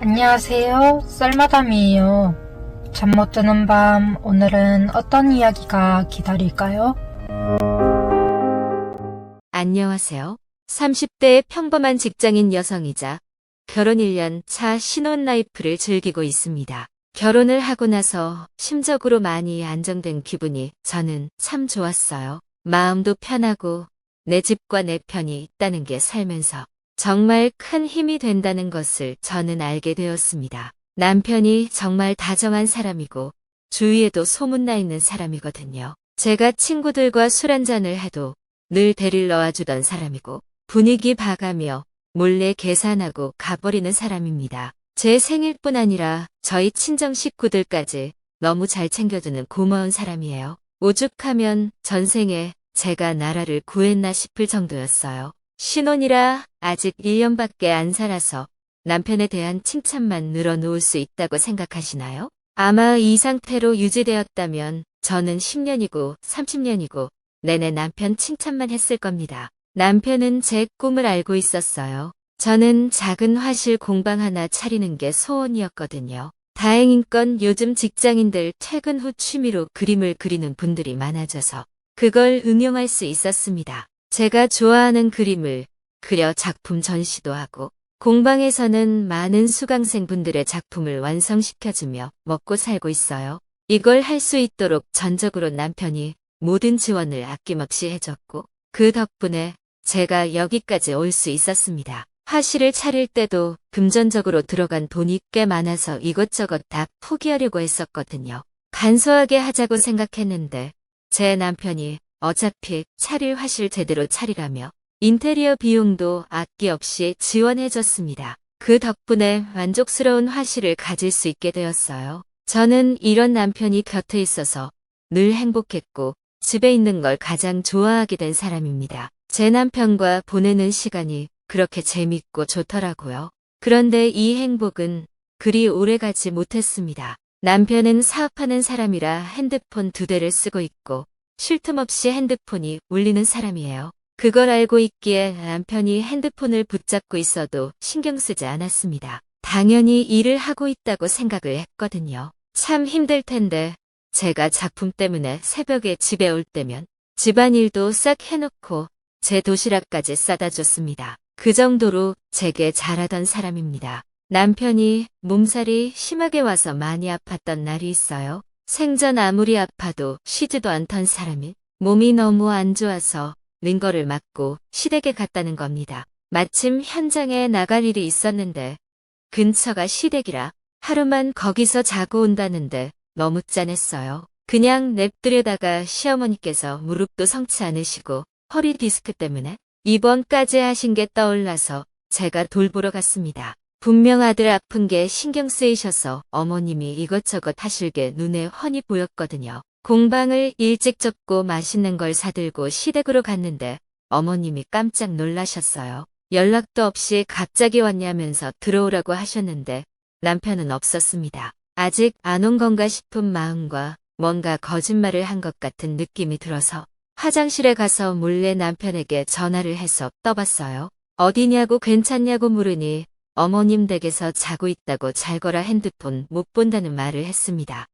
안녕하세요. 썰마담이에요. 잠 못 드는 밤, 오늘은 어떤 이야기가 기다릴까요? 안녕하세요. 30대의 평범한 직장인 여성이자 결혼 1년 차 신혼 라이프를 즐기고 있습니다. 결혼을 하고 나서 심적으로 많이 안정된 기분이 저는 참 좋았어요. 마음도 편하고 내 집과 내 편이 있다는 게 살면서 정말 큰 힘이 된다는 것을 저는 알게 되었습니다. 남편이 정말 다정한 사람이고 주위에도 소문나 있는 사람이거든요. 제가 친구들과 술 한잔을 해도 늘 대를 넣어주던 사람이고 분위기 봐가며 몰래 계산하고 가버리는 사람입니다. 제 생일뿐 아니라 저희 친정 식구들까지 너무 잘 챙겨주는 고마운 사람이에요. 오죽하면 전생에 제가 나라를 구했나 싶을 정도였어요. 신혼이라 아직 1년밖에 안 살아서 남편에 대한 칭찬만 늘어놓을 수 있다고 생각하시나요? 아마 이 상태로 유지되었다면 저는 10년이고 30년이고 내내 남편 칭찬만 했을 겁니다. 남편은 제 꿈을 알고 있었어요. 저는 작은 화실 공방 하나 차리는 게 소원이었거든요. 다행인 건 요즘 직장인들 퇴근 후 취미로 그림을 그리는 분들이 많아져서 그걸 응용할 수 있었습니다. 제가 좋아하는 그림을 그려 작품 전시도 하고 공방에서는 많은 수강생분들의 작품을 완성시켜주며 먹고 살고 있어요. 이걸 할 수 있도록 전적으로 남편이 모든 지원을 아낌없이 해줬고 그 덕분에 제가 여기까지 올 수 있었습니다. 화실을 차릴 때도 금전적으로 들어간 돈이 꽤 많아서 이것저것 다 포기하려고 했었거든요. 간소하게 하자고 생각했는데 제 남편이 어차피 차릴 화실 제대로 차리라며 인테리어 비용도 아끼 없이 지원해줬습니다. 그 덕분에 만족스러운 화실을 가질 수 있게 되었어요. 저는 이런 남편이 곁에 있어서 늘 행복했고 집에 있는 걸 가장 좋아하게 된 사람입니다. 제 남편과 보내는 시간이 그렇게 재밌고 좋더라고요. 그런데 이 행복은 그리 오래가지 못했습니다. 남편은 사업하는 사람이라 핸드폰 2대를 쓰고 있고 쉴 틈 없이 핸드폰이 울리는 사람이에요. 그걸 알고 있기에 남편이 핸드폰을 붙잡고 있어도 신경 쓰지 않았습니다. 당연히 일을 하고 있다고 생각을 했거든요. 참 힘들 텐데 제가 작품 때문에 새벽에 집에 올 때면 집안일도 싹 해놓고 제 도시락까지 싸다 줬습니다. 그 정도로 제게 잘하던 사람입니다. 남편이 몸살이 심하게 와서 많이 아팠던 날이 있어요. 생전 아무리 아파도 쉬지도 않던 사람이 몸이 너무 안 좋아서 링거를 맞고 시댁에 갔다는 겁니다. 마침 현장에 나갈 일이 있었는데 근처가 시댁이라 하루만 거기서 자고 온다는데 너무 짠했어요. 그냥 냅두려다가 시어머니께서 무릎도 성치 않으시고 허리 디스크 때문에 입원까지 하신 게 떠올라서 제가 돌보러 갔습니다. 분명 아들 아픈 게 신경 쓰이셔서 어머님이 이것저것 하실 게 눈에 훤히 보였거든요. 공방을 일찍 접고 맛있는 걸 사들고 시댁으로 갔는데 어머님이 깜짝 놀라셨어요. 연락도 없이 갑자기 왔냐면서 들어오라고 하셨는데 남편은 없었습니다. 아직 안 온 건가 싶은 마음과 뭔가 거짓말을 한 것 같은 느낌이 들어서 화장실에 가서 몰래 남편에게 전화를 해서 떠봤어요. 어디냐고 괜찮냐고 물으니 어머님 댁에서 자고 있다고 잘 거라 핸드폰 못 본다는 말을 했습니다.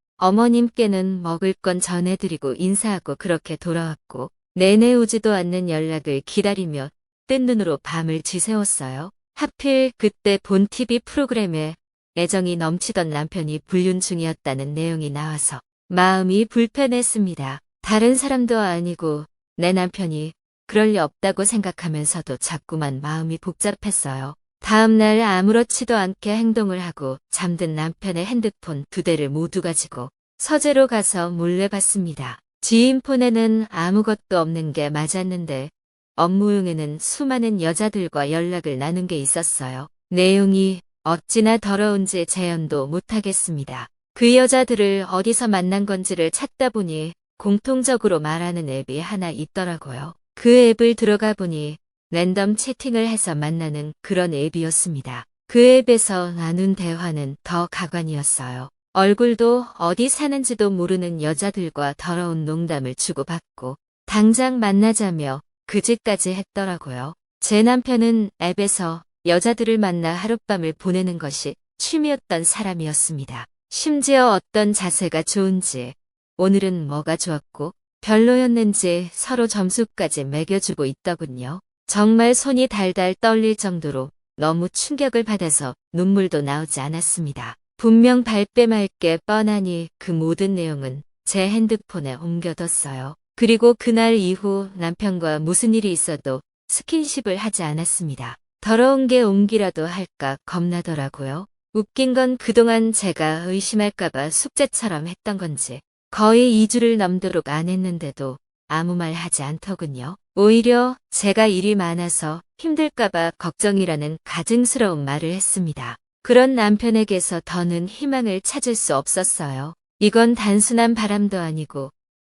어머님께는 먹을 건 전해드리고 인사하고 그렇게 돌아왔고 내내 오지도 않는 연락을 기다리며 뜬 눈으로 밤을 지새웠어요. 하필 그때 본 TV 프로그램에 애정이 넘치던 남편이 불륜 중이었다는 내용이 나와서 마음이 불편했습니다. 다른 사람도 아니고 내 남편이 그럴 리 없다고 생각하면서도 자꾸만 마음이 복잡했어요. 다음날 아무렇지도 않게 행동을 하고 잠든 남편의 핸드폰 2대를 모두 가지고 서재로 가서 몰래 봤습니다. 지인 폰에는 아무것도 없는 게 맞았는데 업무용에는 수많은 여자들과 연락을 나눈 게 있었어요. 내용이 어찌나 더러운지 재현도 못하겠습니다. 그 여자들을 어디서 만난 건지를 찾다 보니 공통적으로 말하는 앱이 하나 있더라고요. 그 앱을 들어가 보니 랜덤 채팅을 해서 만나는 그런 앱이었습니다. 그 앱에서 나눈 대화는 더 가관이었어요. 얼굴도 어디 사는지도 모르는 여자들과 더러운 농담을 주고받고 당장 만나자며 그 짓까지 했더라고요. 제 남편은 앱에서 여자들을 만나 하룻밤을 보내는 것이 취미였던 사람이었습니다. 심지어 어떤 자세가 좋은지, 오늘은 뭐가 좋았고 별로였는지 서로 점수까지 매겨주고 있더군요. 정말 손이 달달 떨릴 정도로 너무 충격을 받아서 눈물도 나오지 않았습니다. 분명 발뺌할 게 뻔하니 그 모든 내용은 제 핸드폰에 옮겨뒀어요. 그리고 그날 이후 남편과 무슨 일이 있어도 스킨십을 하지 않았습니다. 더러운 게 옹기라도 할까 겁나더라고요. 웃긴 건 그동안 제가 의심할까봐 숙제처럼 했던 건지 거의 2주를 넘도록 안 했는데도 아무 말 하지 않더군요. 오히려 제가 일이 많아서 힘들까봐 걱정이라는 가증스러운 말을 했습니다. 그런 남편에게서 더는 희망을 찾을 수 없었어요. 이건 단순한 바람도 아니고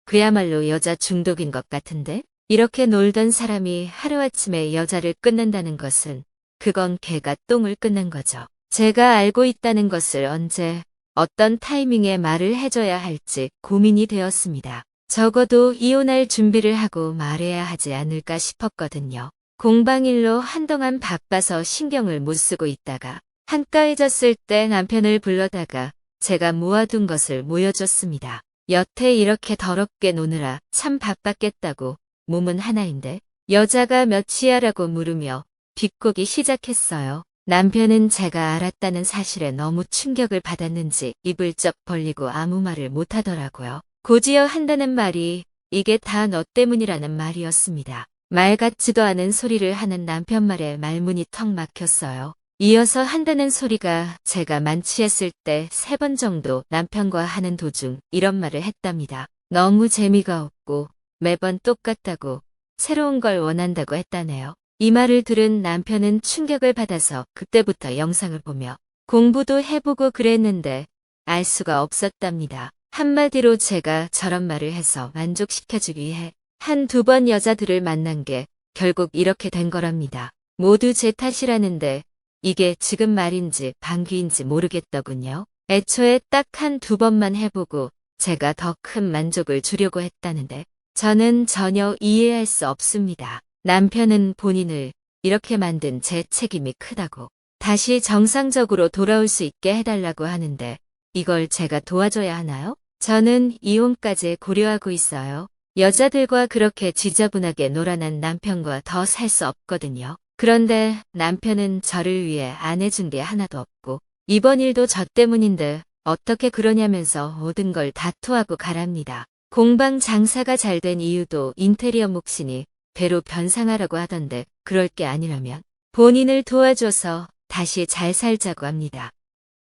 그야말로 여자 중독인 것 같은데? 이렇게 놀던 사람이 하루아침에 여자를 끊는다는 것은 그건 개가 똥을 끊는 거죠. 제가 알고 있다는 것을 언제 어떤 타이밍에 말을 해줘야 할지 고민이 되었습니다. 적어도 이혼할 준비를 하고 말해야 하지 않을까 싶었거든요. 공방일로 한동안 바빠서 신경을 못 쓰고 있다가 한가해졌을 때 남편을 불러다가 제가 모아둔 것을 보여줬습니다. 여태 이렇게 더럽게 노느라 참 바빴겠다고. 몸은 하나인데 여자가 몇이야라고 물으며 비꼬기 시작했어요. 남편은 제가 알았다는 사실에 너무 충격을 받았는지 입을 쩍 벌리고 아무 말을 못하더라고요. 곧이어 한다는 말이 이게 다 너 때문이라는 말이었습니다. 말 같지도 않은 소리를 하는 남편 말에 말문이 턱 막혔어요. 이어서 한다는 소리가 제가 만취했을 때 3번 정도 남편과 하는 도중 이런 말을 했답니다. 너무 재미가 없고 매번 똑같다고 새로운 걸 원한다고 했다네요. 이 말을 들은 남편은 충격을 받아서 그때부터 영상을 보며 공부도 해보고 그랬는데 알 수가 없었답니다. 한마디로 제가 저런 말을 해서 만족시켜주기 위해 한두 번 여자들을 만난 게 결국 이렇게 된 거랍니다. 모두 제 탓이라는데 이게 지금 말인지 방귀인지 모르겠더군요. 애초에 딱 한두 번만 해보고 제가 더 큰 만족을 주려고 했다는데 저는 전혀 이해할 수 없습니다. 남편은 본인을 이렇게 만든 제 책임이 크다고 다시 정상적으로 돌아올 수 있게 해달라고 하는데 이걸 제가 도와줘야 하나요? 저는 이혼까지 고려하고 있어요. 여자들과 그렇게 지저분하게 놀아난 남편과 더 살 수 없거든요. 그런데 남편은 저를 위해 안 해준 게 하나도 없고 이번 일도 저 때문인데 어떻게 그러냐면서 모든 걸 다 토하고 가랍니다. 공방 장사가 잘 된 이유도 인테리어 몫이니 배로 변상하라고 하던데 그럴 게 아니라면 본인을 도와줘서 다시 잘 살자고 합니다.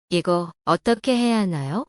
이거 어떻게 해야 하나요?